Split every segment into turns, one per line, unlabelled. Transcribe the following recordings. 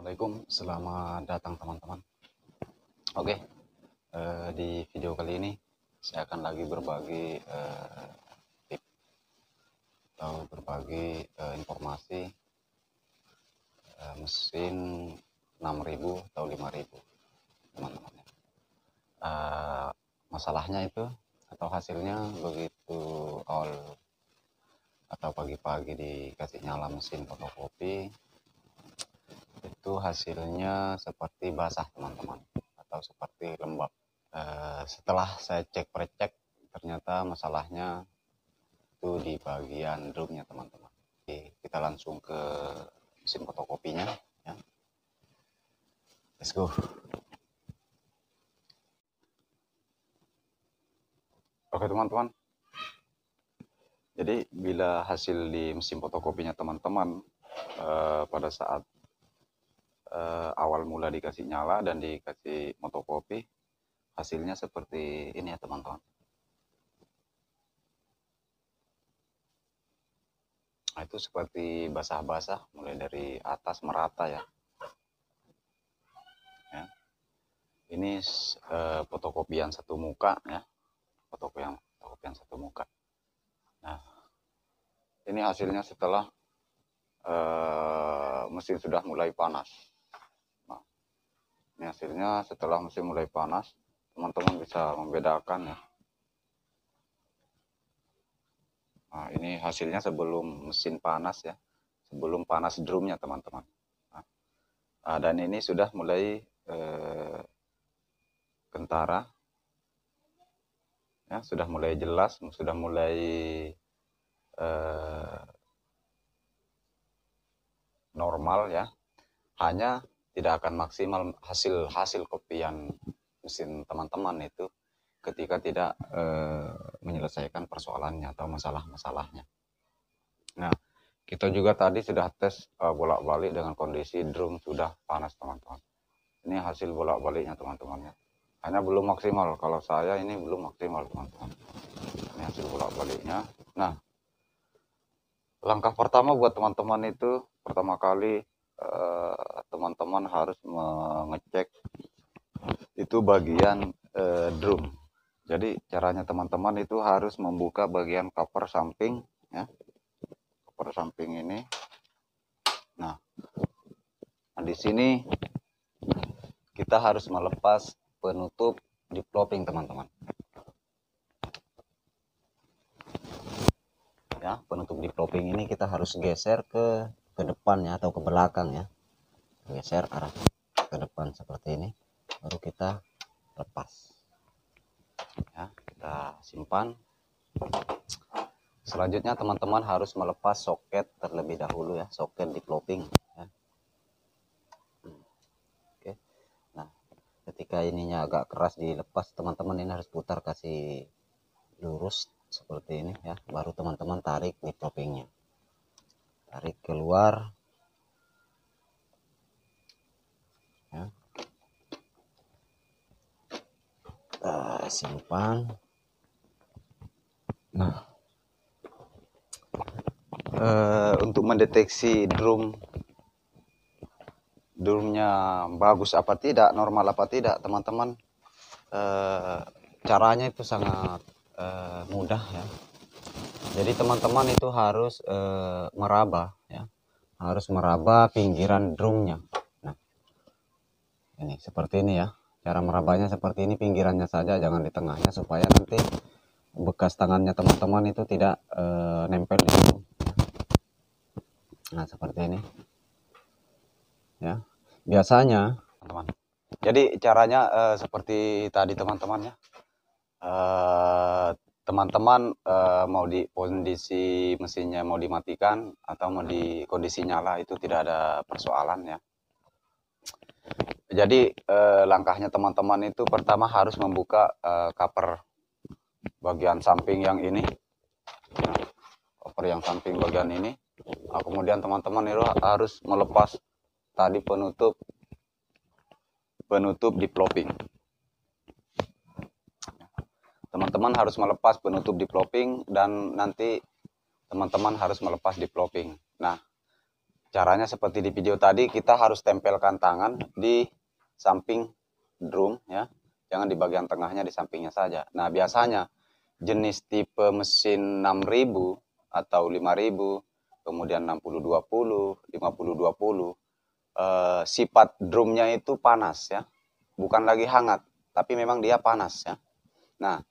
Assalamualaikum, selamat datang teman-teman. Oke, di video kali ini saya akan lagi berbagi tip atau berbagi informasi mesin 6000 atau 5000 teman-teman. Masalahnya itu atau hasilnya begitu awal atau pagi-pagi dikasih nyala mesin fotokopi, itu hasilnya seperti basah teman-teman atau seperti lembab. Setelah saya cek recek, ternyata masalahnya itu di bagian drumnya teman-teman. Kita langsung ke mesin fotokopinya ya. Let's go. Oke teman-teman, jadi bila hasil di mesin fotokopinya teman-teman pada saat awal mula dikasih nyala dan dikasih fotokopi, hasilnya seperti ini ya teman-teman. Nah, itu seperti basah-basah mulai dari atas merata ya. Ini fotokopian satu muka ya, fotokopian satu muka. Nah, ini hasilnya setelah mesin sudah mulai panas. Nah, ini hasilnya setelah mesin mulai panas, teman-teman bisa membedakan ya. Nah, ini hasilnya sebelum mesin panas ya, sebelum panas drumnya teman-teman. Nah, dan ini sudah mulai kentara ya, sudah mulai jelas, sudah mulai normal ya. Hanya tidak akan maksimal hasil kopian mesin teman-teman itu ketika tidak menyelesaikan persoalannya atau masalah-masalahnya. Nah, kita juga tadi sudah tes bolak-balik dengan kondisi drum sudah panas teman-teman. Ini hasil bolak-baliknya teman-teman ya. Hanya belum maksimal, kalau saya ini belum maksimal teman-teman. Ini hasil bolak-baliknya. Nah, langkah pertama buat teman-teman itu, pertama kali teman-teman harus mengecek itu bagian drum. Jadi caranya teman-teman itu harus membuka bagian cover samping ya, cover samping ini. Nah, di sini kita harus melepas penutup developing teman-teman. Ya, penutup developing ini kita harus geser ke depan ya, atau ke belakang ya. Geser arah ke depan seperti ini, baru kita lepas. Ya, kita simpan. Selanjutnya teman-teman harus melepas soket terlebih dahulu ya, soket developing ya. Oke. Nah, ketika ininya agak keras dilepas, teman-teman ini harus putar kasih lurus seperti ini ya, baru teman-teman tarik developingnya, tarik keluar ya. Simpan. Nah, untuk mendeteksi drumnya bagus apa tidak, normal apa tidak teman-teman, caranya itu sangat mudah ya. Jadi teman-teman itu harus meraba ya, harus meraba pinggiran drumnya. Nah, ini seperti ini ya, cara merabanya seperti ini, pinggirannya saja, jangan di tengahnya, supaya nanti bekas tangannya teman-teman itu tidak nempel di situ. Nah, seperti ini ya biasanya teman-teman. Jadi caranya seperti tadi teman-teman ya. Teman-teman mau di kondisi mesinnya mau dimatikan atau mau di kondisi nyala, itu tidak ada persoalan ya. Jadi langkahnya teman-teman itu pertama harus membuka cover bagian samping yang ini ya, cover yang samping bagian ini. Nah, kemudian teman-teman itu harus melepas tadi penutup developing. Teman-teman harus melepas penutup developing dan nanti teman-teman harus melepas developing. Nah, Caranya seperti di video tadi, kita harus tempelkan tangan di samping drum ya. Jangan di bagian tengahnya, di sampingnya saja. Nah, biasanya jenis tipe mesin 6000 atau 5000, kemudian 6020, 5020, sifat drumnya itu panas ya. Bukan lagi hangat, tapi memang dia panas ya. Nah,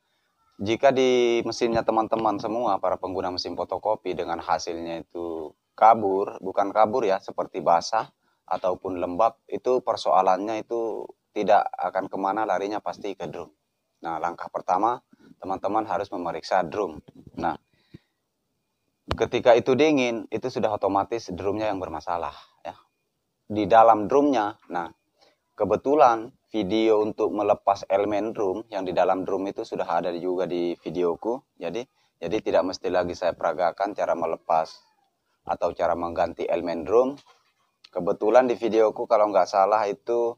jika di mesinnya teman-teman semua, para pengguna mesin fotokopi, dengan hasilnya itu kabur, bukan kabur ya, seperti basah ataupun lembab, itu persoalannya itu tidak akan kemana, larinya pasti ke drum. Nah, langkah pertama, teman-teman harus memeriksa drum. Nah, ketika itu dingin, itu sudah otomatis drumnya yang bermasalah ya. Di dalam drumnya, nah, kebetulan video untuk melepas elemen drum yang di dalam drum itu sudah ada juga di videoku. Jadi tidak mesti lagi saya peragakan cara melepas atau cara mengganti elemen drum. Kebetulan di videoku kalau nggak salah itu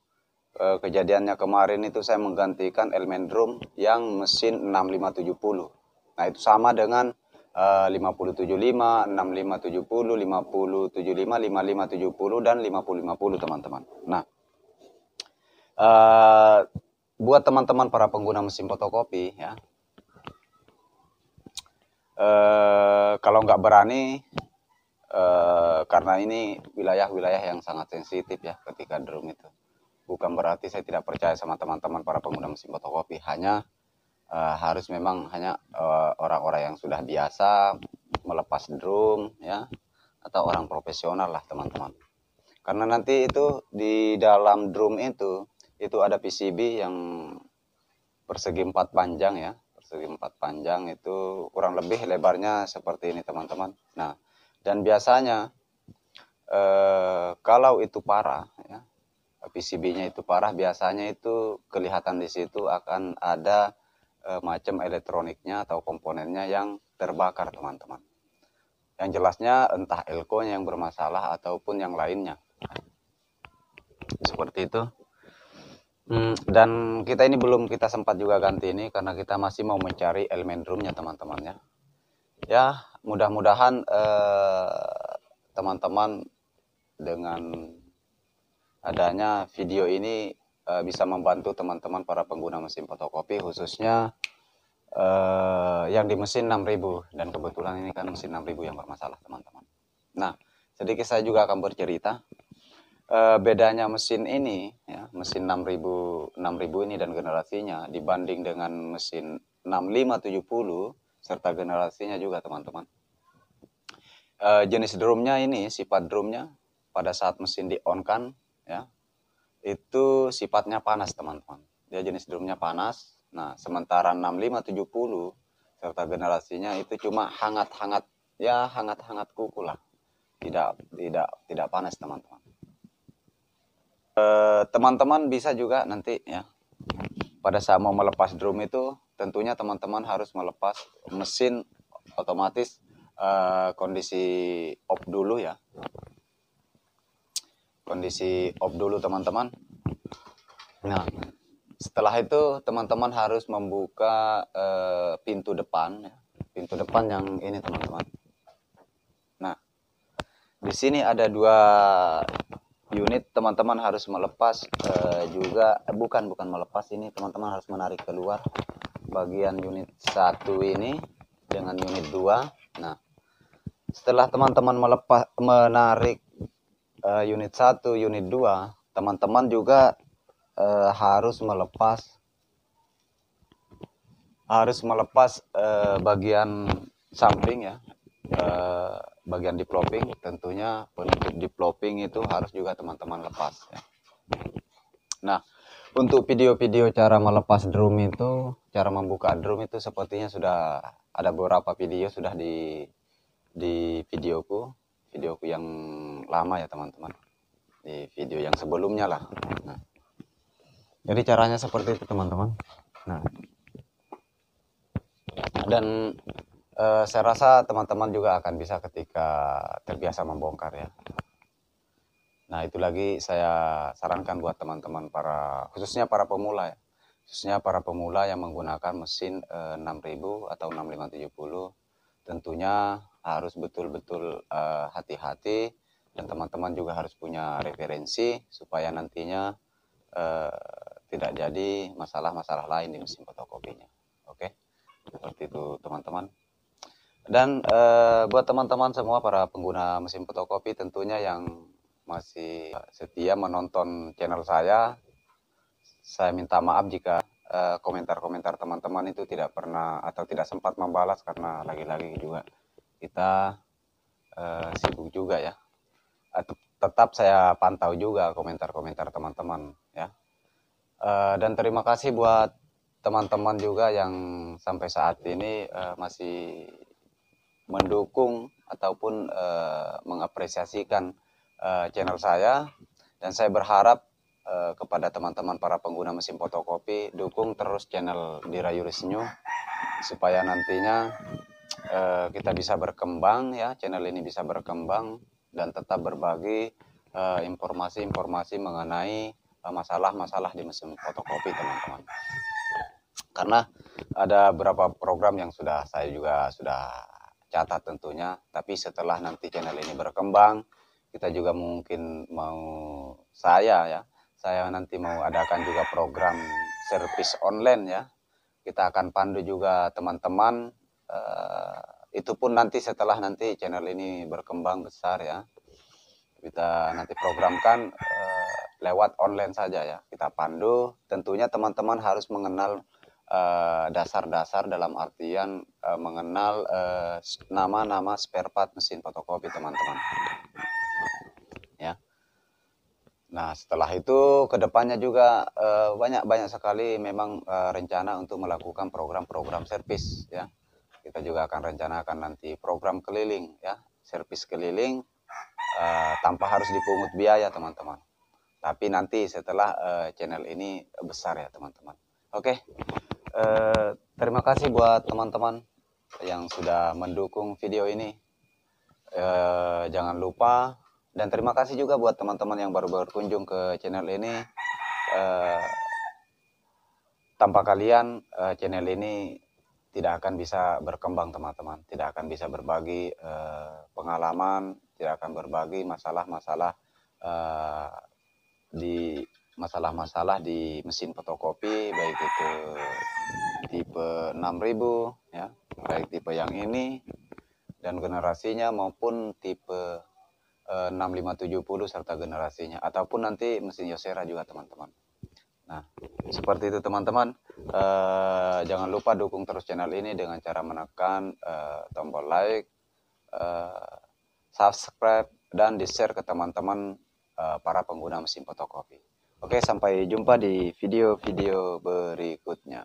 kejadiannya kemarin itu saya menggantikan elemen drum yang mesin 6570. Nah, itu sama dengan 5075, 6570, 5075, 5570 dan 5050 teman-teman. Nah, buat teman-teman para pengguna mesin fotokopi ya, kalau nggak berani, karena ini wilayah-wilayah yang sangat sensitif ya ketika drum itu. Bukan berarti saya tidak percaya sama teman-teman para pengguna mesin fotokopi, hanya harus memang hanya orang-orang yang sudah biasa melepas drum ya, atau orang profesional lah teman-teman. Karena nanti itu di dalam drum itu ada PCB yang persegi 4 panjang ya, persegi 4 panjang itu kurang lebih lebarnya seperti ini teman-teman. Nah, dan biasanya kalau itu parah ya, PCB-nya itu parah, biasanya itu kelihatan di situ akan ada macam elektroniknya atau komponennya yang terbakar teman-teman. Yang jelasnya entah elko-nya yang bermasalah ataupun yang lainnya. Seperti itu. Dan kita ini belum kita sempat juga ganti ini karena kita masih mau mencari elemen drumnya teman-teman ya. Ya, mudah-mudahan teman-teman dengan adanya video ini bisa membantu teman-teman para pengguna mesin fotokopi, khususnya yang di mesin 6000, dan kebetulan ini kan mesin 6000 yang bermasalah teman-teman. Nah, sedikit saya juga akan bercerita bedanya mesin ini ya, mesin 6000 ini dan generasinya dibanding dengan mesin 6570 serta generasinya juga teman-teman. Jenis drumnya ini, sifat drumnya pada saat mesin di on kan ya, itu sifatnya panas teman-teman. Dia jenis drumnya panas. Nah, sementara 6570 serta generasinya itu cuma hangat-hangat ya, hangat-hangat kuku lah. Tidak panas teman-teman. Teman-teman bisa juga nanti ya, pada saat mau melepas drum itu tentunya teman-teman harus melepas mesin otomatis kondisi off dulu ya, kondisi off dulu teman-teman. Nah, setelah itu teman-teman harus membuka pintu depan ya, pintu depan yang ini teman-teman. Nah, di sini ada 2 unit, teman-teman harus melepas juga, bukan melepas, ini teman-teman harus menarik keluar bagian unit 1 ini dengan unit 2. Nah, setelah teman-teman menarik unit 1, unit 2, teman-teman juga harus melepas bagian samping ya, bagian developing. Tentunya penutup developing itu harus juga teman-teman lepas ya. Nah, untuk video-video cara melepas drum itu, cara membuka drum itu sepertinya sudah ada beberapa video sudah di videoku yang lama ya teman-teman, di video yang sebelumnya lah. Nah, jadi caranya seperti itu teman-teman. Nah, dan saya rasa teman-teman juga akan bisa ketika terbiasa membongkar ya. Nah, itu lagi saya sarankan buat teman-teman khususnya para pemula ya. Khususnya para pemula yang menggunakan mesin 6000 atau 6570, tentunya harus betul-betul hati-hati dan teman-teman juga harus punya referensi supaya nantinya tidak jadi masalah-masalah lain di mesin fotokopinya. Oke, seperti itu teman-teman. Dan buat teman-teman semua para pengguna mesin fotokopi tentunya yang masih setia menonton channel saya minta maaf jika komentar-komentar teman-teman itu tidak pernah atau tidak sempat membalas, karena lagi-lagi juga kita sibuk juga ya. Tetap saya pantau juga komentar-komentar teman-teman ya. Dan terima kasih buat teman-teman juga yang sampai saat ini masih mendukung ataupun mengapresiasikan channel saya, dan saya berharap kepada teman-teman para pengguna mesin fotokopi, dukung terus channel Dirayurisnew supaya nantinya kita bisa berkembang ya, channel ini bisa berkembang dan tetap berbagi informasi-informasi mengenai masalah-masalah di mesin fotokopi teman-teman. Karena ada beberapa program yang saya juga sudah catat tentunya, tapi setelah nanti channel ini berkembang, kita juga mungkin saya nanti mau adakan juga program servis online ya. Kita akan pandu juga teman-teman, itu pun nanti setelah nanti channel ini berkembang besar ya. Kita nanti programkan lewat online saja ya. Kita pandu, tentunya teman-teman harus mengenal dasar-dasar dalam artian mengenal nama-nama spare part mesin fotokopi teman-teman ya. Nah setelah itu kedepannya juga banyak sekali memang rencana untuk melakukan program-program servis ya. Kita juga akan rencanakan nanti program keliling ya, servis keliling tanpa harus dipungut biaya teman-teman, tapi nanti setelah channel ini besar ya teman-teman. Oke. Terima kasih buat teman-teman yang sudah mendukung video ini. Jangan lupa, dan terima kasih juga buat teman-teman yang baru berkunjung ke channel ini. Tanpa kalian channel ini tidak akan bisa berkembang teman-teman, tidak akan bisa berbagi pengalaman, tidak akan berbagi masalah-masalah di mesin fotokopi, baik itu tipe 6000 ya, baik tipe yang ini dan generasinya maupun tipe 6570 serta generasinya, ataupun nanti mesin Yosera juga teman-teman. Nah seperti itu teman-teman. Jangan lupa dukung terus channel ini dengan cara menekan tombol like, subscribe, dan di share ke teman-teman para pengguna mesin fotokopi. Oke, sampai jumpa di video-video berikutnya.